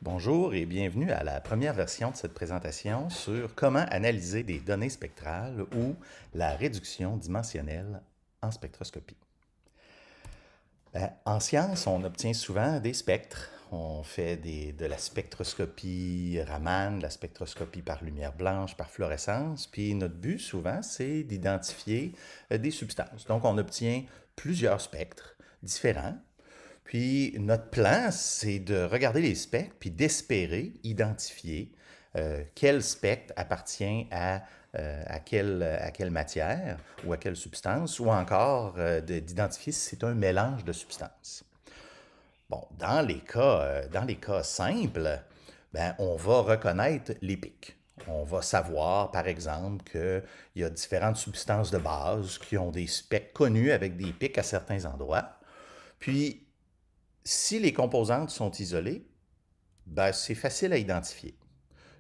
Bonjour et bienvenue à la première version de cette présentation sur comment analyser des données spectrales ou la réduction dimensionnelle en spectroscopie. En science, on obtient souvent des spectres. On fait de la spectroscopie Raman, de la spectroscopie par lumière blanche, par fluorescence. Puis notre but souvent, c'est d'identifier des substances. Donc on obtient plusieurs spectres différents. Puis notre plan, c'est de regarder les spectres puis d'espérer identifier quel spectre appartient à quelle matière ou à quelle substance, ou encore d'identifier si c'est un mélange de substances. Bon, dans les cas simples, ben, on va reconnaître les pics. On va savoir, par exemple, qu'il y a différentes substances de base qui ont des spectres connus avec des pics à certains endroits. Puis, si les composantes sont isolées, ben, c'est facile à identifier.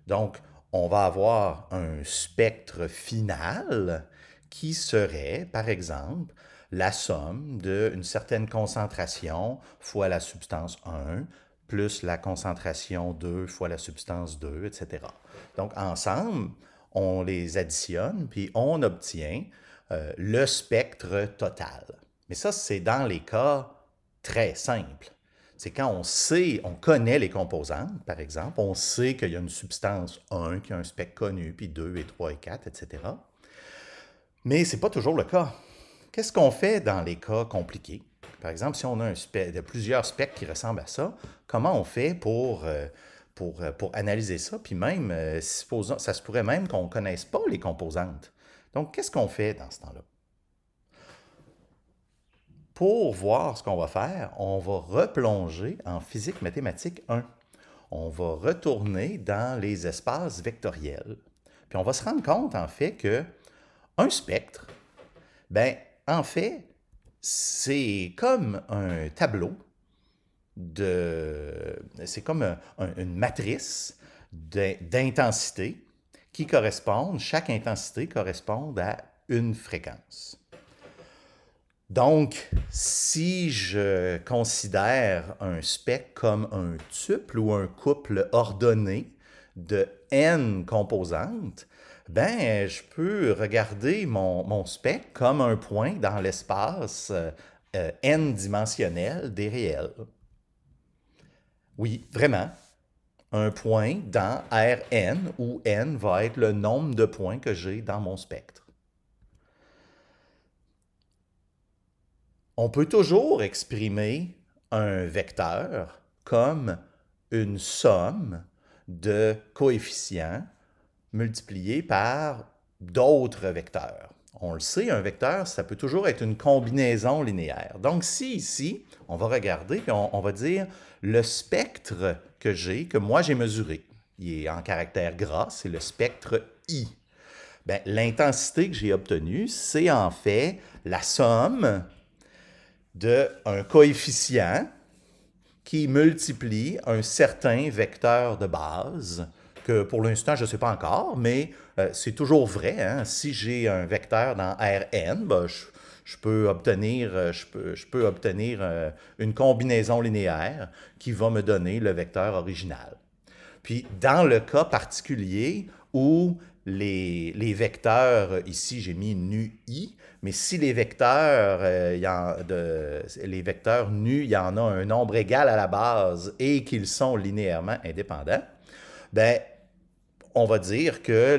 Donc, on va avoir un spectre final qui serait, par exemple, la somme d'une certaine concentration fois la substance 1 plus la concentration 2 fois la substance 2, etc. Donc, ensemble, on les additionne, puis on obtient le spectre total. Mais ça, c'est dans les cas très simples. C'est quand on sait, on connaît les composantes, par exemple, on sait qu'il y a une substance 1 qui a un spectre connu, puis 2 et 3 et 4, etc. Mais ce n'est pas toujours le cas. Qu'est-ce qu'on fait dans les cas compliqués? Par exemple, si on a plusieurs spectres qui ressemblent à ça, comment on fait pour analyser ça? Puis même, ça se pourrait même qu'on ne connaisse pas les composantes. Donc, qu'est-ce qu'on fait dans ce temps-là? Pour voir ce qu'on va faire, on va replonger en physique mathématique 1. On va retourner dans les espaces vectoriels. Puis on va se rendre compte, en fait, que un spectre, ben, en fait, c'est comme un tableau c'est comme une matrice d'intensité qui correspond, chaque intensité correspond à une fréquence. Donc, si je considère un spectre comme un tuple ou un couple ordonné de n composantes, ben, je peux regarder mon spectre comme un point dans l'espace n-dimensionnel des réels. Oui, vraiment, un point dans Rn, où n va être le nombre de points que j'ai dans mon spectre. On peut toujours exprimer un vecteur comme une somme de coefficients multipliés par d'autres vecteurs. On le sait, un vecteur, ça peut toujours être une combinaison linéaire. Donc, si ici, on va regarder, puis on va dire le spectre que moi j'ai mesuré, il est en caractère gras, c'est le spectre I. Bien, l'intensité que j'ai obtenue, c'est en fait la somme d'un coefficient qui multiplie un certain vecteur de base, que pour l'instant, je ne sais pas encore, mais c'est toujours vrai. Hein? Si j'ai un vecteur dans Rn, ben, je peux obtenir une combinaison linéaire qui va me donner le vecteur original. Puis, dans le cas particulier où les vecteurs, ici j'ai mis nu i, mais si les vecteurs, les vecteurs nus, il y en a un nombre égal à la base et qu'ils sont linéairement indépendants, ben, on va dire que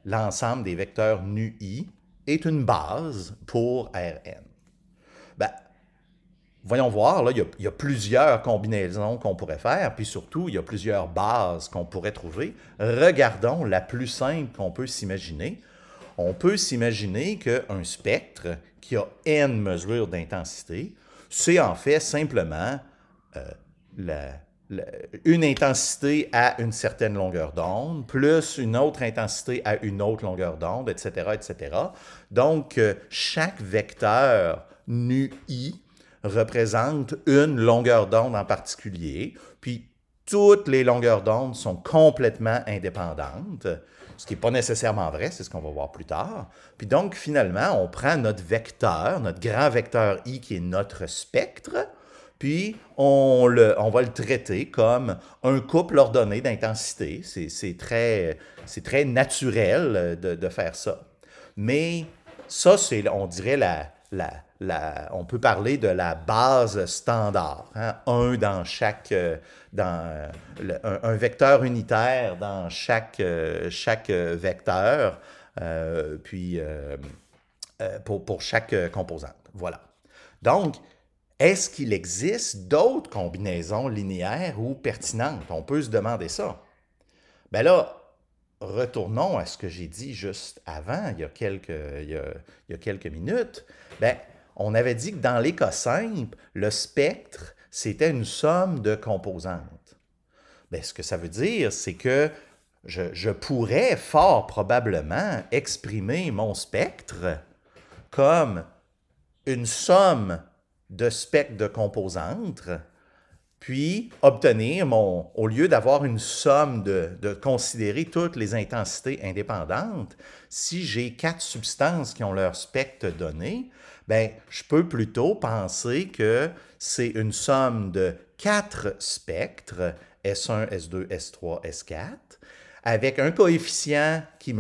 l'ensemble des vecteurs nu i est une base pour Rn. Ben, voyons voir, là, il y a plusieurs combinaisons qu'on pourrait faire, puis surtout, il y a plusieurs bases qu'on pourrait trouver. Regardons la plus simple qu'on peut s'imaginer. On peut s'imaginer qu'un spectre qui a n mesures d'intensité, c'est en fait simplement une intensité à une certaine longueur d'onde, plus une autre intensité à une autre longueur d'onde, etc., etc. Donc, chaque vecteur nu i représente une longueur d'onde en particulier, puis toutes les longueurs d'onde sont complètement indépendantes, ce qui n'est pas nécessairement vrai, c'est ce qu'on va voir plus tard. Puis donc, finalement, on prend notre vecteur, notre grand vecteur I qui est notre spectre, Puis, on va le traiter comme un couple ordonné d'intensité. C'est très naturel de faire ça. Mais ça, c'est, on dirait, on peut parler de la base standard. Hein? Un vecteur unitaire dans chaque vecteur, pour chaque composante. Voilà. Donc, est-ce qu'il existe d'autres combinaisons linéaires ou pertinentes? On peut se demander ça. Ben là, retournons à ce que j'ai dit juste avant, il y a quelques minutes. Ben, on avait dit que dans les cas simples, le spectre, c'était une somme de composantes. Ben, ce que ça veut dire, c'est que je pourrais fort probablement exprimer mon spectre comme une somme de spectres de composantes, puis obtenir au lieu d'avoir une somme de considérer toutes les intensités indépendantes, si j'ai 4 substances qui ont leur spectre donné, ben, je peux plutôt penser que c'est une somme de 4 spectres, S1, S2, S3, S4, avec un coefficient qui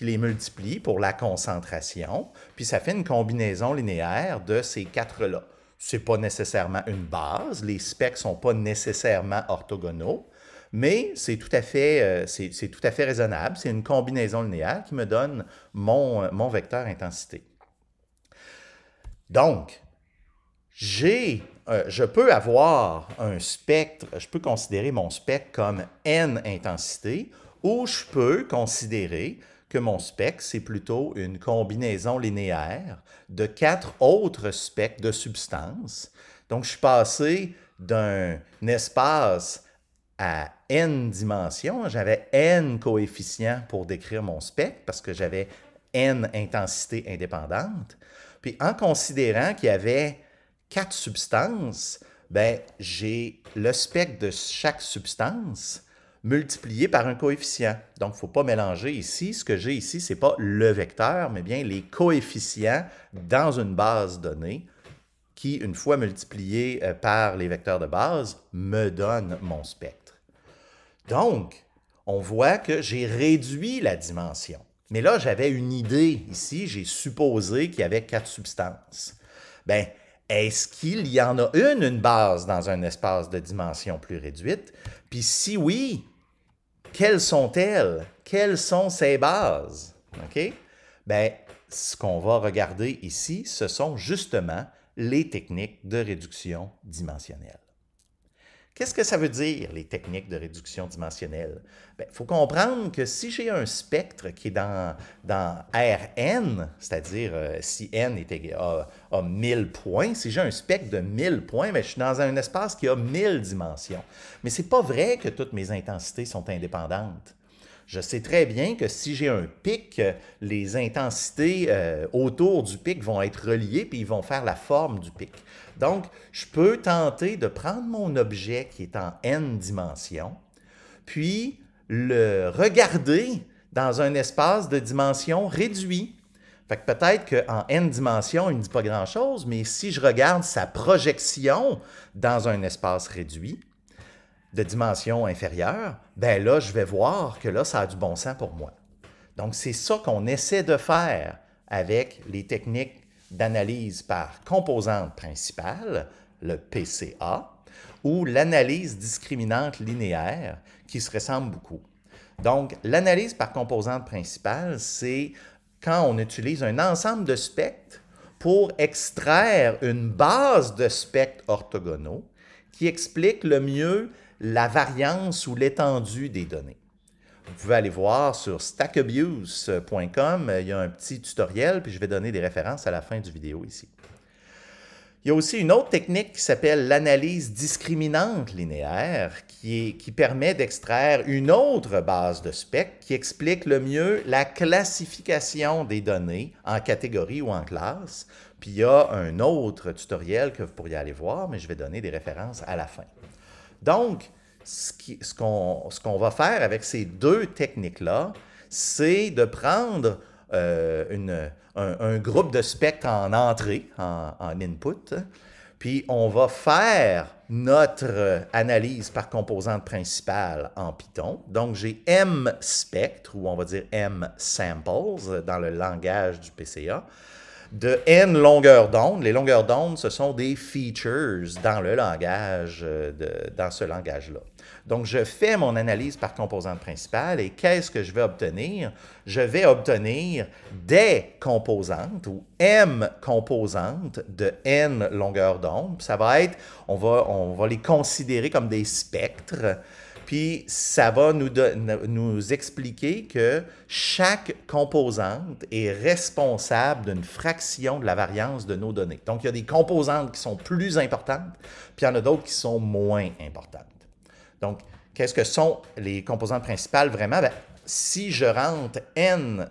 les multiplie pour la concentration, puis ça fait une combinaison linéaire de ces 4-là. Ce n'est pas nécessairement une base, les specs ne sont pas nécessairement orthogonaux, mais c'est tout à fait raisonnable. C'est une combinaison linéaire qui me donne mon vecteur intensité. Donc, je peux avoir un spectre, je peux considérer mon spectre comme n intensité, ou je peux considérer que mon spectre, c'est plutôt une combinaison linéaire de 4 autres spectres de substances. Donc, je suis passé d'un espace à n dimensions. J'avais n coefficients pour décrire mon spectre parce que j'avais n intensités indépendantes. Puis, en considérant qu'il y avait 4 substances, ben, j'ai le spectre de chaque substance multiplié par un coefficient. Donc, il ne faut pas mélanger ici. Ce que j'ai ici, ce n'est pas le vecteur, mais bien les coefficients dans une base donnée qui, une fois multipliés par les vecteurs de base, me donnent mon spectre. Donc, on voit que j'ai réduit la dimension. Mais là, j'avais une idée ici. J'ai supposé qu'il y avait 4 substances. Bien, est-ce qu'il y en a une base dans un espace de dimension plus réduite? Puis si oui, quelles sont-elles? Quelles sont ces bases? OK? Bien, ce qu'on va regarder ici, ce sont justement les techniques de réduction dimensionnelle. Qu'est-ce que ça veut dire, les techniques de réduction dimensionnelle? Il faut comprendre que si j'ai un spectre qui est dans Rn, c'est-à-dire si n a 1000 points, si j'ai un spectre de 1000 points, bien, je suis dans un espace qui a 1000 dimensions. Mais ce n'est pas vrai que toutes mes intensités sont indépendantes. Je sais très bien que si j'ai un pic, les intensités autour du pic vont être reliées puis ils vont faire la forme du pic. Donc, je peux tenter de prendre mon objet qui est en n dimensions, puis le regarder dans un espace de dimension réduit. Fait que peut-être qu'en n dimensions, il ne dit pas grand-chose, mais si je regarde sa projection dans un espace réduit, de dimension inférieure, bien là, je vais voir que là, ça a du bon sens pour moi. Donc, c'est ça qu'on essaie de faire avec les techniques d'analyse par composante principale, le PCA, ou l'analyse discriminante linéaire, qui se ressemble beaucoup. Donc, l'analyse par composante principale, c'est quand on utilise un ensemble de spectres pour extraire une base de spectres orthogonaux qui explique le mieux la variance ou l'étendue des données. Vous pouvez aller voir sur stackabuse.com, il y a un petit tutoriel, puis je vais donner des références à la fin du vidéo ici. Il y a aussi une autre technique qui s'appelle l'analyse discriminante linéaire, qui permet d'extraire une autre base de spectres qui explique le mieux la classification des données en catégories ou en classes. Puis il y a un autre tutoriel que vous pourriez aller voir, mais je vais donner des références à la fin. Donc, ce qu'on va faire avec ces deux techniques-là, c'est de prendre un groupe de spectres en entrée, en input, Puis on va faire notre analyse par composante principale en Python. Donc j'ai M spectre, ou on va dire M samples dans le langage du PCA, de N longueurs d'onde. Les longueurs d'onde, ce sont des features dans le langage, dans ce langage-là. Donc, je fais mon analyse par composante principale et qu'est-ce que je vais obtenir? Je vais obtenir des composantes ou M composantes de N longueurs d'onde. Ça va être, on va les considérer comme des spectres. Puis, ça va nous expliquer que chaque composante est responsable d'une fraction de la variance de nos données. Donc, il y a des composantes qui sont plus importantes, puis il y en a d'autres qui sont moins importantes. Donc, qu'est-ce que sont les composantes principales vraiment? Bien, si je rentre N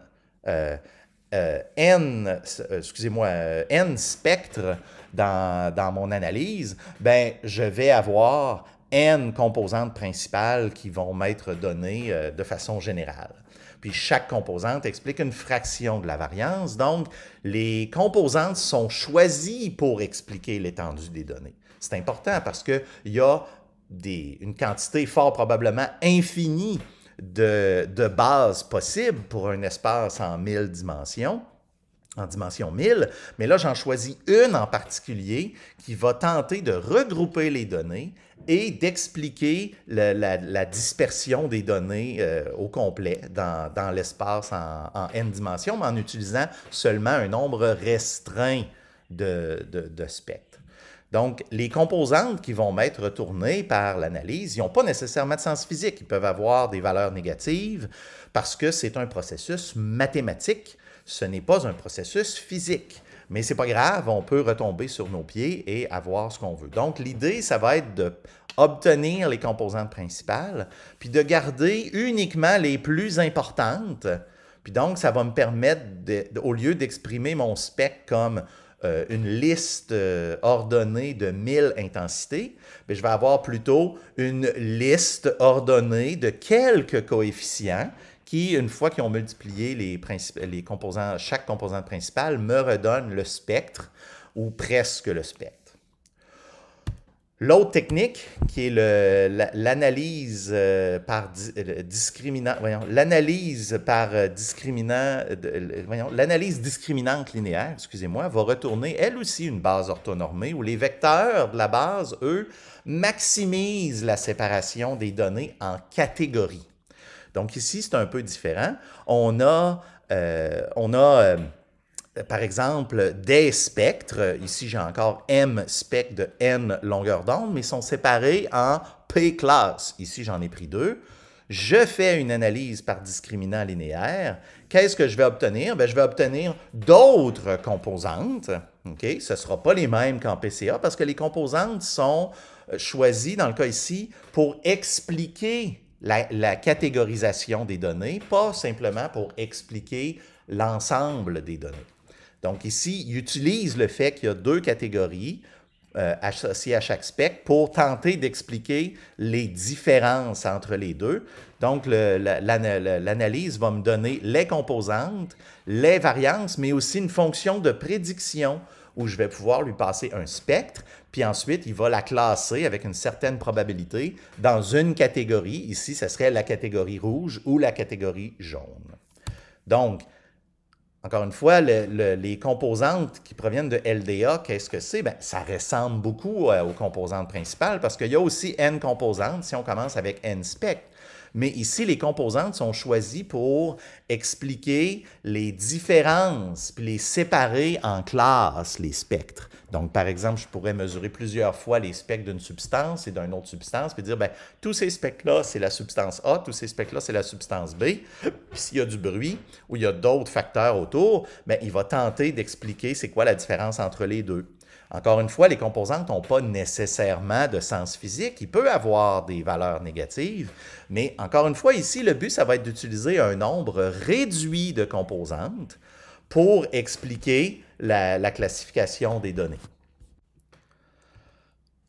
spectres dans mon analyse, ben, je vais avoir N composantes principales qui vont m'être données de façon générale. Puis chaque composante explique une fraction de la variance. Donc, les composantes sont choisies pour expliquer l'étendue des données. C'est important parce qu'il y a une quantité fort probablement infinie de bases possibles pour un espace en 1000 dimensions, en dimension 1000, mais là, j'en choisis une en particulier qui va tenter de regrouper les données et d'expliquer la dispersion des données au complet dans l'espace en n dimensions, mais en utilisant seulement un nombre restreint de spectres. Donc, les composantes qui vont m'être retournées par l'analyse, ils n'ont pas nécessairement de sens physique. Ils peuvent avoir des valeurs négatives parce que c'est un processus mathématique. Ce n'est pas un processus physique. Mais ce n'est pas grave, on peut retomber sur nos pieds et avoir ce qu'on veut. Donc, l'idée, ça va être d'obtenir les composantes principales, puis de garder uniquement les plus importantes. Puis donc, ça va me permettre, au lieu d'exprimer mon spectre comme une liste ordonnée de 1000 intensités, bien, je vais avoir plutôt une liste ordonnée de quelques coefficients qui, une fois qu'ils ont multiplié chaque composante principale, me redonne le spectre ou presque le spectre. L'autre technique, qui est l'analyse par discriminant, l'analyse discriminante linéaire, excusez-moi, va retourner elle aussi une base orthonormée où les vecteurs de la base, eux, maximisent la séparation des données en catégories. Donc ici, c'est un peu différent. On a par exemple, des spectres, ici j'ai encore M spectres de N longueur d'onde, mais ils sont séparés en P classes. Ici j'en ai pris 2. Je fais une analyse par discriminant linéaire. Qu'est-ce que je vais obtenir? Bien, je vais obtenir d'autres composantes. Okay? Ce ne sera pas les mêmes qu'en PCA parce que les composantes sont choisies, dans le cas ici, pour expliquer la catégorisation des données, pas simplement pour expliquer l'ensemble des données. Donc ici, il utilise le fait qu'il y a 2 catégories associées à chaque spectre pour tenter d'expliquer les différences entre les deux. Donc l'analyse va me donner les composantes, les variances, mais aussi une fonction de prédiction où je vais pouvoir lui passer un spectre, puis ensuite, il va la classer avec une certaine probabilité dans une catégorie. Ici, ce serait la catégorie rouge ou la catégorie jaune. Donc, encore une fois, les composantes qui proviennent de LDA, qu'est-ce que c'est? Bien, ça ressemble beaucoup aux composantes principales parce qu'il y a aussi N composantes si on commence avec N spectres. Mais ici, les composantes sont choisies pour expliquer les différences puis les séparer en classes, les spectres. Donc, par exemple, je pourrais mesurer plusieurs fois les spectres d'une substance et d'une autre substance, puis dire, bien, tous ces spectres-là, c'est la substance A, tous ces spectres-là, c'est la substance B. Puis s'il y a du bruit ou il y a d'autres facteurs autour, bien, il va tenter d'expliquer c'est quoi la différence entre les deux. Encore une fois, les composantes n'ont pas nécessairement de sens physique. Il peut avoir des valeurs négatives, mais encore une fois, ici, le but, ça va être d'utiliser un nombre réduit de composantes pour expliquer la classification des données.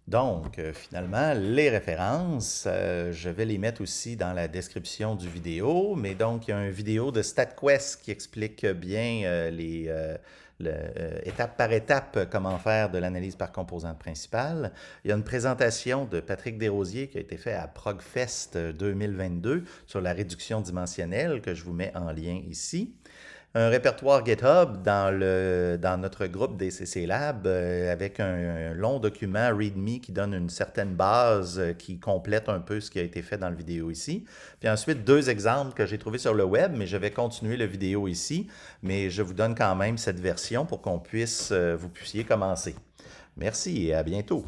Donc, finalement, les références, je vais les mettre aussi dans la description du vidéo, mais donc, il y a une vidéo de StatQuest qui explique bien étape par étape comment faire de l'analyse par composante principale. Il y a une présentation de Patrick Desrosiers qui a été faite à ProgFest 2022 sur la réduction dimensionnelle que je vous mets en lien ici. Un répertoire GitHub dans notre groupe DCC Lab avec un long document README qui donne une certaine base qui complète un peu ce qui a été fait dans la vidéo ici. Puis ensuite, deux exemples que j'ai trouvés sur le web, mais je vais continuer la vidéo ici, mais je vous donne quand même cette version pour qu'on puisse, vous puissiez commencer. Merci et à bientôt.